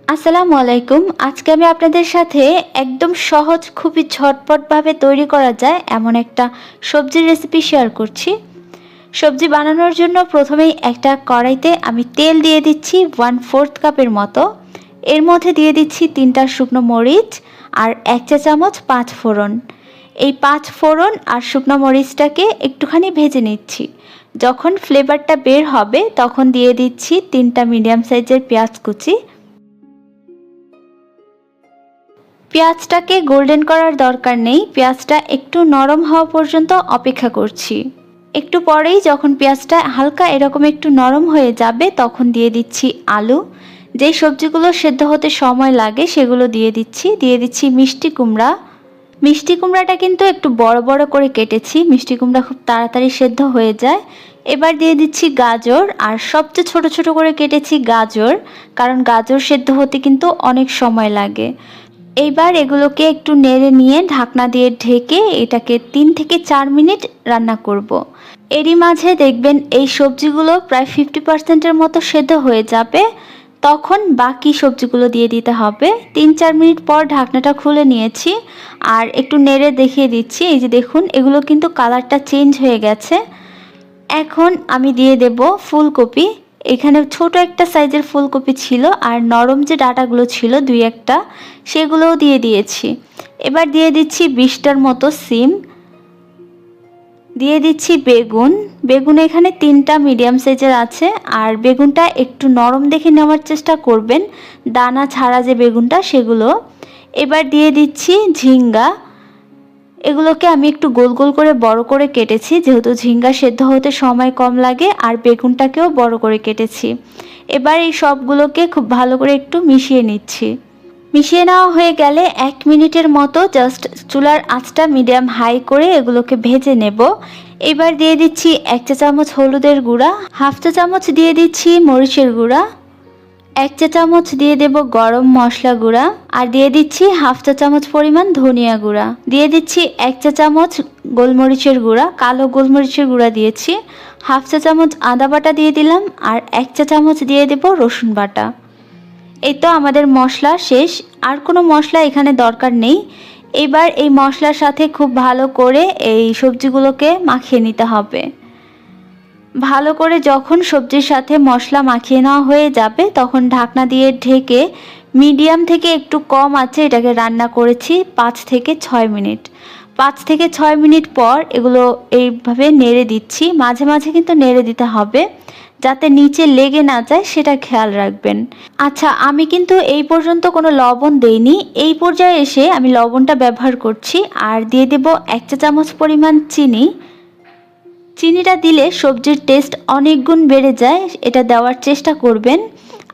আসসালামু আলাইকুম। আজকে আমি আপনাদের সাথে একদম সহজ, খুবই ঝটপটভাবে তৈরি করা যায় এমন একটা সবজির রেসিপি শেয়ার করছি। সবজি বানানোর জন্য প্রথমেই একটা কড়াইতে আমি তেল দিয়ে দিচ্ছি 1/4 কাপের মতো। এর মধ্যে দিয়ে দিচ্ছি 3টা শুকনো মরিচ আর 1 চা চামচ 5 ফোড়ন। এই 5 ফোড়ন আর শুকনো মরিচটাকে একটুখানি ভেজে নিচ্ছি। যখন ফ্লেভারটা বের হবে তখন দিয়ে দিচ্ছি 3টা মিডিয়াম সাইজের পেঁয়াজ কুচি। পেঁয়াজটাকে গোল্ডেন করার দরকার নেই, পেঁয়াজটা একটু নরম হওয়া পর্যন্ত অপেক্ষা করছি। একটু পরেই যখন পেঁয়াজটা হালকা এরকম একটু নরম হয়ে যাবে তখন দিয়ে দিচ্ছি আলু। যেই সবজিগুলো সেদ্ধ হতে সময় লাগে সেগুলো দিয়ে দিচ্ছি মিষ্টি কুমড়া। মিষ্টি কুমড়াটা কিন্তু একটু বড় বড় করে কেটেছি, মিষ্টি কুমড়া খুব তাড়াতাড়ি সেদ্ধ হয়ে যায়। এবার দিয়ে দিচ্ছি গাজর, আর সবচেয়ে ছোট ছোট করে কেটেছি গাজর, কারণ গাজর সেদ্ধ হতে কিন্তু অনেক সময় লাগে। এইবার এগুলোকে একটু নেড়ে নিয়ে ঢাকনা দিয়ে ঢেকে এটাকে 3 থেকে 4 মিনিট রান্না করব। এরই মাঝে দেখবেন এই সবজিগুলো প্রায় 50%-এর মতো সেদ্ধ হয়ে যাবে, তখন বাকি সবজিগুলো দিয়ে দিতে হবে। 3-4 মিনিট পর ঢাকনাটা খুলে নিয়েছি আর একটু নেড়ে দেখিয়ে দিচ্ছি। এই যে দেখুন, এগুলো কিন্তু কালারটা চেঞ্জ হয়ে গেছে। এখন আমি দিয়ে দেব ফুলকপি। এখানে ছোট একটা সাইজের ফুলকপি ছিল আর নরম যে ডাঁটাগুলো ছিল 2-1টা, সেগুলোও দিয়ে দিয়েছি। এবার দিয়ে দিচ্ছি 20টার মতো সিম, দিয়ে দিচ্ছি বেগুন এখানে 3টা মিডিয়াম সাইজের আছে। আর বেগুনটা একটু নরম দেখে নেওয়ার চেষ্টা করবেন, দানা ছাড়া যে বেগুনটা সেগুলো। এবার দিয়ে দিচ্ছি ঝিঙ্গা। এগুলোকে আমি একটু গোল গোল করে বড় করে কেটেছি, যেহেতু ঝিঙ্গা সেদ্ধ হতে সময় কম লাগে, আর বেগুনটাকেও বড় করে কেটেছি। এবার এই সবগুলোকে খুব ভালো করে একটু মিশিয়ে নিচ্ছি। মিশিয়ে নেওয়া হয়ে গেলে 1 মিনিটের মতো জাস্ট চুলার আঁচটা মিডিয়াম হাই করে এগুলোকে ভেজে নেব। এবার দিয়ে দিচ্ছি 1 চা চামচ হলুদের গুঁড়া, 1/2 চা চামচ দিয়ে দিচ্ছি মরিচের গুঁড়া, 1 চা চামচ দিয়ে দেব গরম মশলা গুঁড়া, আর দিয়ে দিচ্ছি 1/2 চা চামচ পরিমাণ ধনিয়া গুঁড়া, দিয়ে দিচ্ছি 1 চা চামচ গোলমরিচের গুঁড়া, কালো গোলমরিচের গুঁড়া দিয়েছি, 1/2 চা চামচ আদা বাটা দিয়ে দিলাম, আর 1 চা চামচ দিয়ে দেব রসুন বাটা। এই তো আমাদের মশলা শেষ, আর কোনো মশলা এখানে দরকার নেই। এবার এই মশলার সাথে খুব ভালো করে এই সবজিগুলোকে মাখিয়ে নিতে হবে। ভালো করে যখন সবজির সাথে মশলা মাখিয়ে নেওয়া হয়ে যাবে তখন ঢাকনা দিয়ে ঢেকে মিডিয়াম থেকে একটু কম আঁচে এটাকে রান্না করেছি 5 থেকে 6 মিনিট। 5 থেকে 6 মিনিট পর এগুলো এইভাবে নেড়ে দিচ্ছি, মাঝে মাঝে কিন্তু নেড়ে দিতে হবে যাতে নিচে লেগে না যায়, সেটা খেয়াল রাখবেন। আচ্ছা, আমি কিন্তু এই পর্যন্ত কোনো লবণ দেইনি, এই পর্যায়ে এসে আমি লবণটা ব্যবহার করছি। আর দিয়ে দেব 1 চা চামচ পরিমাণ চিনি। চিনিটা দিলে সবজির টেস্ট অনেক গুণ বেড়ে যায়, এটা দেওয়ার চেষ্টা করবেন।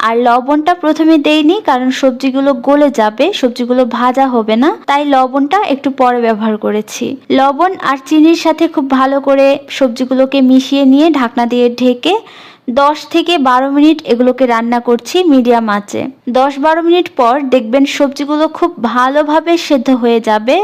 আর লবণটা প্রথমে দেইনি কারণ সবজিগুলো গলে যাবে, সবজিগুলো ভাজা হবে না, তাই লবণটা একটু পরে ব্যবহার করেছি। লবণ আর চিনির সাথে খুব ভালো করে সবজিগুলোকে মিশিয়ে নিয়ে ঢাকনা দিয়ে ঢেকে 10 থেকে 12 মিনিট এগুলোকে রান্না করছি মিডিয়াম আঁচে। 10-12 মিনিট পর দেখবেন সবজিগুলো খুব ভালোভাবে সেদ্ধ হয়ে যাবে।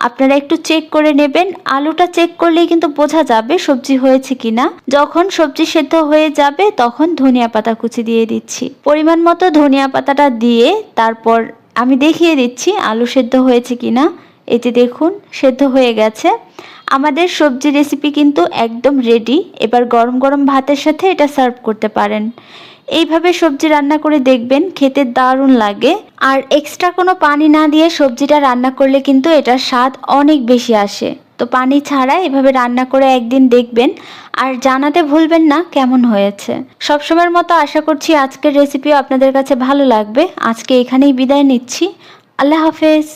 আপনারা একটু চেক করে নেবেন, আলুটা চেক করলেই কিন্তু বোঝা যাবে সবজি হয়েছে কিনা। যখন সবজি সেদ্ধ হয়ে যাবে তখন ধনিয়া পাতা কুচি দিয়ে দিচ্ছি। পরিমাণ মতো ধনিয়া পাতাটা দিয়ে তারপর আমি দেখিয়ে দিচ্ছি আলু সেদ্ধ হয়েছে কিনা। এই যে দেখুন, সেদ্ধ হয়ে গেছে। আমাদের সবজি রেসিপি কিন্তু একদম রেডি। এবার গরম গরম ভাতের সাথে এটা সার্ভ করতে পারেন। এইভাবে সবজি রান্না করে দেখবেন, খেতে দারুণ লাগে। আর এক্সট্রা কোনো পানি না দিয়ে সবজিটা রান্না করলে কিন্তু এটার স্বাদ অনেক বেশি আসে। তো পানি ছাড়া এভাবে রান্না করে একদিন দেখবেন আর জানাতে ভুলবেন না কেমন হয়েছে। সবসময়ের মতো আশা করছি আজকের রেসিপিও আপনাদের কাছে ভালো লাগবে। আজকে এখানেই বিদায় নিচ্ছি। আল্লাহ হাফেজ।